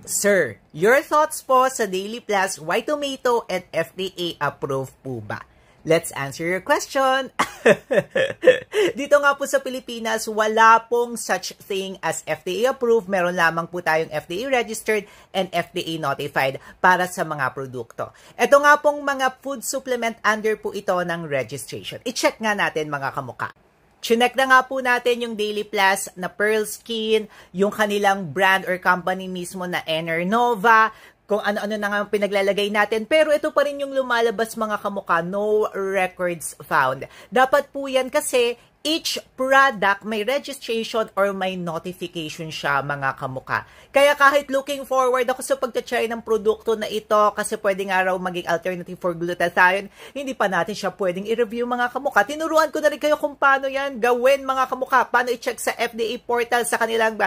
Sir, your thoughts po sa Daily Plus, why tomato and FDA approved po ba? Let's answer your question. Dito nga po sa Pilipinas, wala pong such thing as FDA approved. Meron lamang po tayong FDA registered and FDA notified para sa mga produkto. Ito nga pong mga food supplement under po ito ng registration. I-check nga natin mga kamuka. Chinek na nga po natin yung Daily Plus na Pearl Skin, yung kanilang brand or company mismo na Enernova, kung ano-ano na nga pinaglalagay natin. Pero ito pa rin yung lumalabas mga kamuka, no records found. Dapat po yan kasi each product may registration or may notification siya mga kamuka. Kaya kahit looking forward ako sa pagtatry ng produkto na ito kasi pwede nga raw maging alternative for glutathione, hindi pa natin siya pwedeng i-review mga kamuka. Tinuruan ko na rin kayo kung paano yan gawin mga kamuka. Paano i-check sa FDA portal sa kanilang